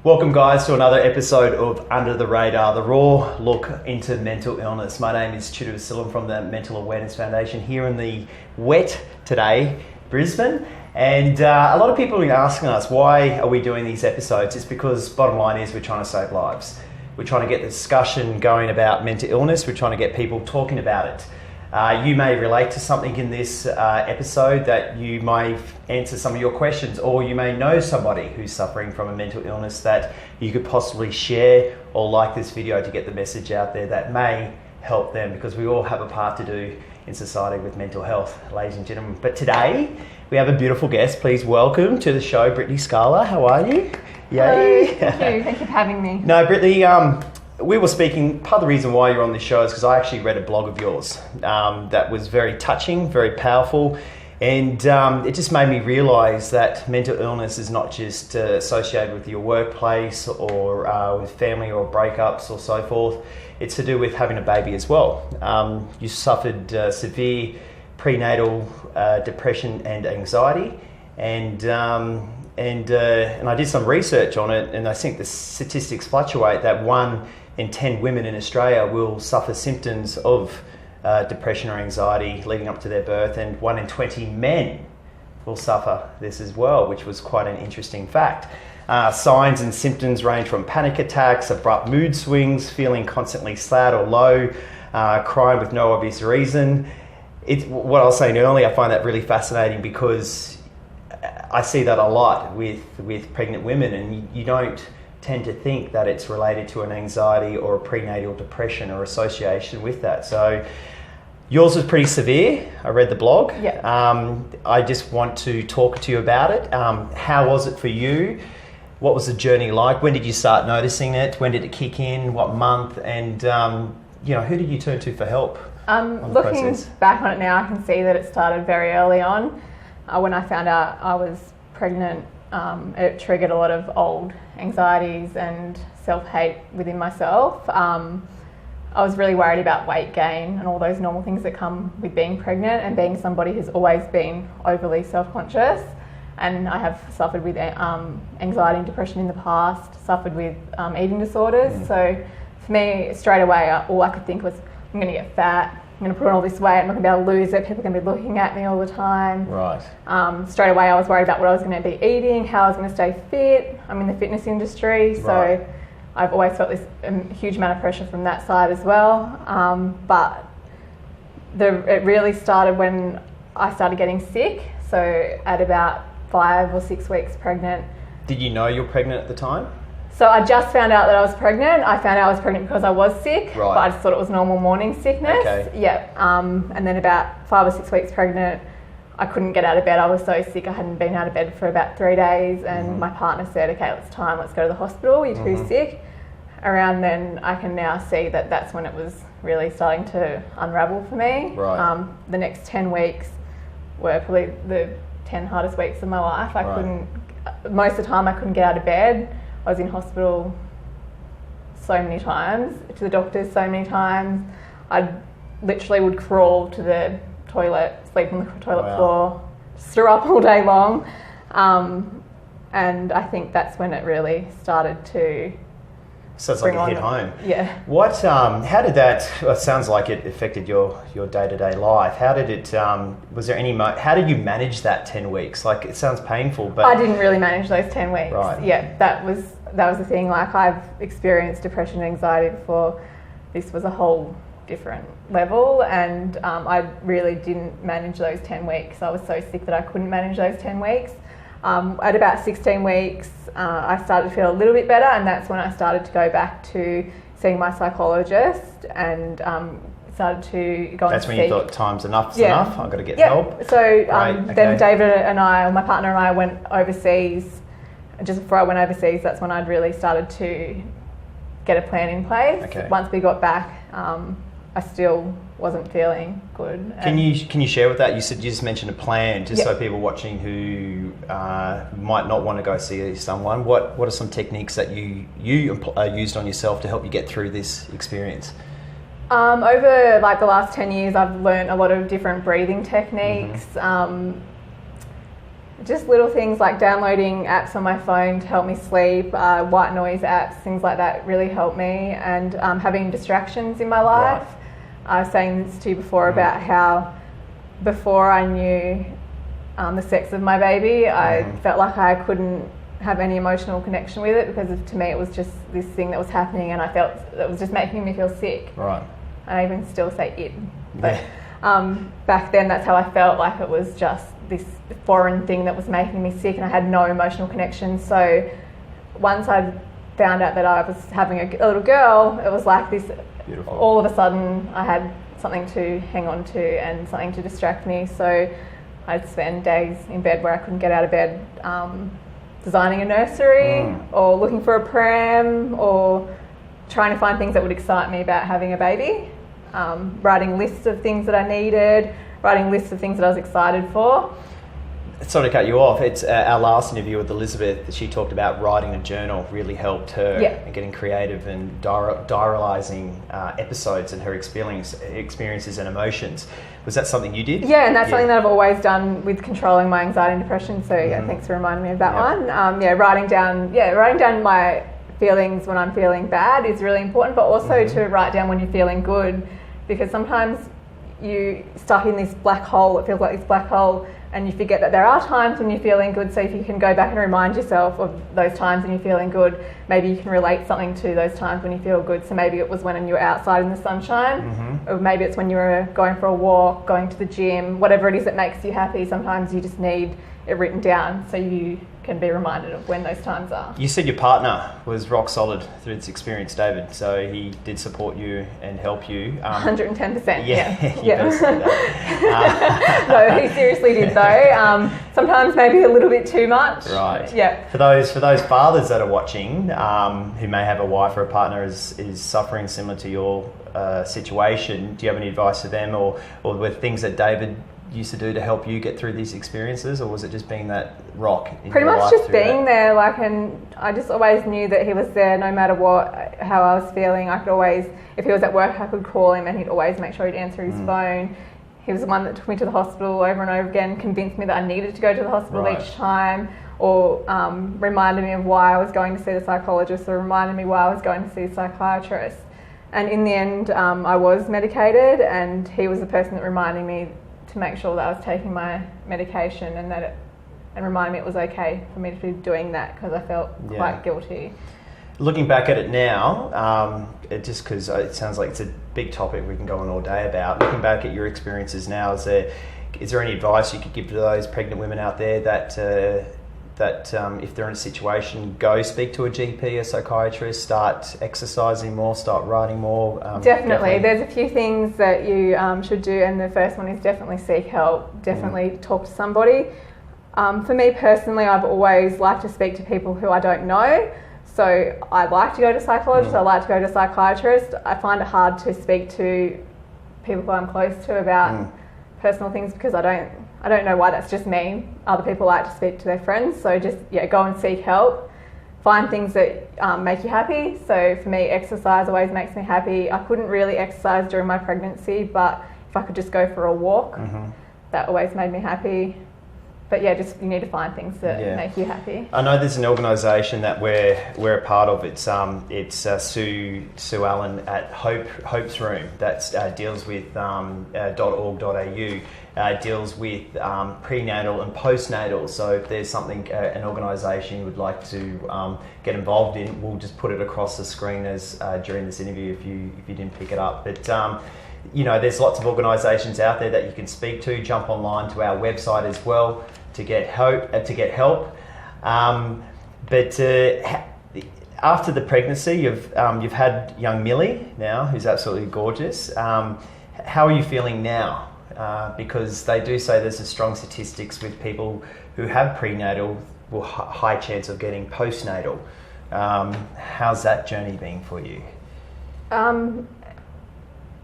Welcome guys to another episode of Under the Radar, the raw look into mental illness. My name is Tudor Vasillam from the Mental Awareness Foundation here in the wet today, Brisbane. And a lot of people have been asking us, why are we doing these episodes? It's because bottom line is we're trying to save lives. We're trying to get the discussion going about mental illness. We're trying to get people talking about it. You may relate to something in this episode that you may answer some of your questions, or you may know somebody who's suffering from a mental illness that you could possibly share or like this video to get the message out there that may help them, because we all have a part to do in society with mental health, ladies and gentlemen. But today we have a beautiful guest. Please welcome to the show, Brittany Scala. How are you? Yay. Hello, thank you for having me. No, Brittany, we were speaking, part of the reason why you're on this show is because I actually read a blog of yours that was very touching, very powerful, and it just made me realise that mental illness is not just associated with your workplace or with family or breakups or so forth. It's to do with having a baby as well. You suffered severe prenatal depression and anxiety, and I did some research on it, and I think the statistics fluctuate that 1 in 10 women in Australia will suffer symptoms of depression or anxiety leading up to their birth, and 1 in 20 men will suffer this as well, which was quite an interesting fact. Signs and symptoms range from panic attacks, abrupt mood swings, feeling constantly sad or low, crying with no obvious reason. What I was saying earlier, I find that really fascinating because I see that a lot with pregnant women, and you don't tend to think that it's related to an anxiety or a prenatal depression or association with that. So yours was pretty severe. I read the blog. Yeah. I just want to talk to you about it. How was it for you? What was the journey like? When did you start noticing it? When did it kick in? What month? And who did you turn to for help? Looking back on it now, I can see that it started very early on. When I found out I was pregnant, it triggered a lot of old anxieties and self-hate within myself. I was really worried about weight gain and all those normal things that come with being pregnant and being somebody who's always been overly self-conscious. And I have suffered with anxiety and depression in the past, suffered with eating disorders. So for me, straight away, all I could think was, I'm going to get fat, I'm going to put on all this weight, I'm not going to be able to lose it, people are going to be looking at me all the time. Right. Straight away I was worried about what I was going to be eating, how I was going to stay fit. I'm in the fitness industry, so right. I've always felt this huge amount of pressure from that side as well. But it really started when I started getting sick, so at about 5 or 6 weeks pregnant. Did you know you were pregnant at the time? So I just found out that I was pregnant. I found out I was pregnant because I was sick, right. But I just thought it was normal morning sickness. Okay. Yeah. And then about 5 or 6 weeks pregnant, I couldn't get out of bed. I was so sick. I hadn't been out of bed for about 3 days, and my partner said, "Okay, it's time. Let's go to the hospital. You're too sick." Around then, I can now see that that's when it was really starting to unravel for me. Right. The next 10 weeks were probably the 10 hardest weeks of my life. I couldn't. Most of the time, I couldn't get out of bed. I was in hospital so many times, to the doctors so many times. I literally would crawl to the toilet, sleep on the toilet floor, just threw up all day long. And I think that's when it really started to So it's like it hit home. Yeah. What? How did that? Well, it sounds like it affected your day-to-day life. How did it? Was there any? How did you manage that 10 weeks? Like, it sounds painful, but I didn't really manage those 10 weeks. Right. Yeah, that was the thing. Like, I've experienced depression and anxiety before. This was a whole different level, and I really didn't manage those 10 weeks. I was so sick that I couldn't manage those 10 weeks. At about 16 weeks, I started to feel a little bit better, and that's when I started to go back to seeing my psychologist and started to go That's and when seek. you thought time's enough, enough, I've got to get help. So Right, then David and I, my partner and I, went overseas. Just before I went overseas, that's when I'd really started to get a plan in place. Okay. Once we got back, I still wasn't feeling good. Can you share with that? You just mentioned a plan, just so people watching who might not want to go see someone. What are some techniques that you used on yourself to help you get through this experience? Over like the last 10 years, I've learned a lot of different breathing techniques. Just little things like downloading apps on my phone to help me sleep, white noise apps, things like that really help me, and having distractions in my life. Right. I was saying this to you before about how before I knew the sex of my baby, I felt like I couldn't have any emotional connection with it because to me it was just this thing that was happening and I felt it was just making me feel sick. Right. I even still say it. But back then that's how I felt, like it was just this foreign thing that was making me sick and I had no emotional connection. So once I found out that I was having a little girl, it was like this, beautiful. All of a sudden I had something to hang on to and something to distract me. So I'd spend days in bed where I couldn't get out of bed, designing a nursery or looking for a pram or trying to find things that would excite me about having a baby, writing lists of things that I needed, writing lists of things that I was excited for. Sorry to cut you off. It's our last interview with Elizabeth. She talked about writing a journal really helped her and getting creative and diarising episodes and her experiences and emotions. Was that something you did? Yeah, and that's something that I've always done with controlling my anxiety and depression. So thanks for reminding me of that one. Writing down my feelings when I'm feeling bad is really important, but also to write down when you're feeling good, because sometimes you stuck in this black hole. It feels like this black hole. And you forget that there are times when you're feeling good, so if you can go back and remind yourself of those times when you're feeling good, maybe you can relate something to those times when you feel good. So maybe it was when you were outside in the sunshine, or maybe it's when you were going for a walk, going to the gym, whatever it is that makes you happy. Sometimes you just need it written down so you can be reminded of when those times are. You said your partner was rock solid through this experience, David, so he did support you and help you. 110%. Yeah. Better say that. No, he seriously did though. Sometimes maybe a little bit too much. Right. Yeah. For those fathers that are watching, who may have a wife or a partner is suffering similar to your situation, do you have any advice to them, or were things that David used to do to help you get through these experiences, or was it just being that rock in pretty your much life just being there, and I just always knew that he was there no matter how I was feeling. I could always, if he was at work, I could call him and he'd always make sure he'd answer his phone. He was the one that took me to the hospital over and over again, convinced me that I needed to go to the hospital each time, or reminded me of why I was going to see the psychologist, or reminded me why I was going to see the psychiatrist. And in the end, I was medicated, and he was the person that reminded me to make sure that I was taking my medication, and reminded me it was okay for me to be doing that, because I felt quite guilty. Looking back at it now, just because it sounds like it's a big topic we can go on all day about, looking back at your experiences now, is there any advice you could give to those pregnant women out there that if they're in a situation, go speak to a GP, a psychiatrist, start exercising more, start writing more? Definitely. There's a few things that you should do, and the first one is definitely seek help, definitely talk to somebody. For me personally, I've always liked to speak to people who I don't know. So I like to go to psychologists, I like to go to psychiatrists. I find it hard to speak to people who I'm close to about personal things, because I don't know why, that's just me. Other people like to speak to their friends, so just go and seek help. Find things that make you happy. So for me, exercise always makes me happy. I couldn't really exercise during my pregnancy, but if I could just go for a walk, that always made me happy. But you need to find things that make you happy. I know there's an organisation that we're a part of. It's Sue Allen at Hope's Room that deals with .org.au. Deals with prenatal and postnatal. So if there's something, an organisation you would like to get involved in, we'll just put it across the screen as during this interview if you didn't pick it up. But there's lots of organisations out there that you can speak to. Jump online to our website as well to get help. But after the pregnancy, you've had young Millie now, who's absolutely gorgeous. How are you feeling now? Because they do say there's a strong statistics with people who have prenatal, will high chance of getting postnatal. How's that journey been for you?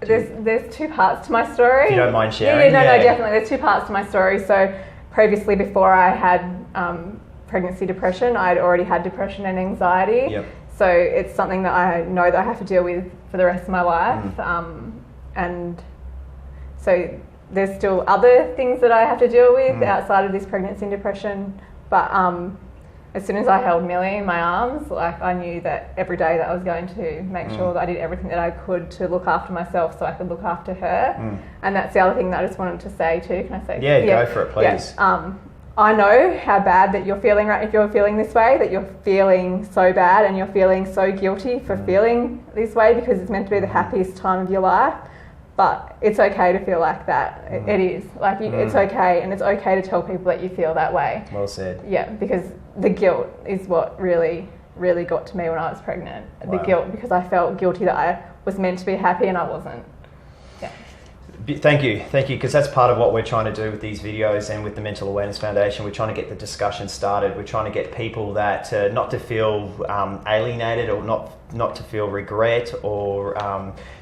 There's two parts to my story. If you don't mind sharing. No, definitely. There's two parts to my story. So previously, before I had pregnancy depression, I'd already had depression and anxiety. Yep. So it's something that I know that I have to deal with for the rest of my life. And so there's still other things that I have to deal with outside of this pregnancy and depression. But as soon as I held Millie in my arms, like I knew that every day that I was going to make sure that I did everything that I could to look after myself so I could look after her. And that's the other thing that I just wanted to say too. Can I say? Yeah, go for it, please. Yeah. I know how bad that you're feeling if you're feeling this way, that you're feeling so bad and you're feeling so guilty for feeling this way because it's meant to be the happiest time of your life. But it's okay to feel like that. It is. Like, it's okay, and it's okay to tell people that you feel that way. Well said. Yeah, because the guilt is what really, really got to me when I was pregnant. Wow. The guilt, because I felt guilty that I was meant to be happy and I wasn't. Yeah. Thank you, because that's part of what we're trying to do with these videos and with the Mental Awareness Foundation. We're trying to get the discussion started. We're trying to get people that not to feel alienated or not to feel regret or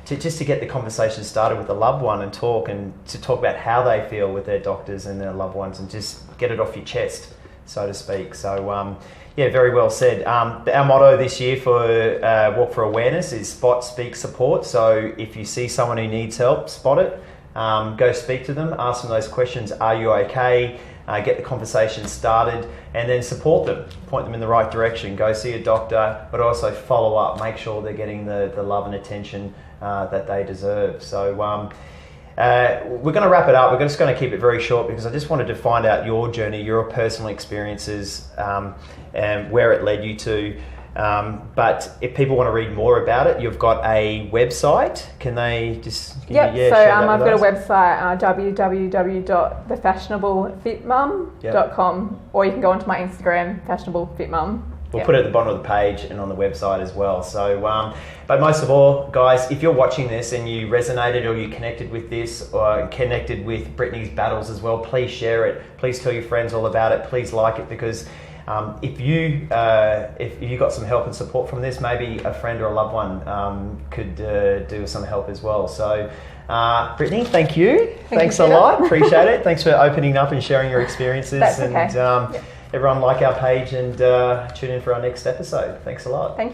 just to get the conversation started with the loved one and to talk about how they feel with their doctors and their loved ones and just get it off your chest, so to speak. So yeah, very well said. Our motto this year for Walk for Awareness is spot, speak, support. So if you see someone who needs help, spot it. Go speak to them, ask them those questions. Are you okay? Get the conversation started and then support them, point them in the right direction. Go see a doctor, but also follow up. Make sure they're getting the love and attention that they deserve. So we're going to wrap it up. We're just going to keep it very short because I just wanted to find out your journey, your personal experiences, and where it led you to. But if people want to read more about it, you've got a website. Can they just... Yep, so I've got a website, www.thefashionablefitmum.com, or you can go onto my Instagram, fashionablefitmum. We'll put it at the bottom of the page and on the website as well. So, but most of all, guys, if you're watching this and you resonated or you connected with this or connected with Brittany's battles as well, please share it. Please tell your friends all about it. Please like it because if you got some help and support from this, maybe a friend or a loved one could do some help as well. So, Brittany, thank you. Thanks a lot. Appreciate it. Thanks for opening up and sharing your experiences. That's okay. Everyone like our page and tune in for our next episode. Thanks a lot. Thank you.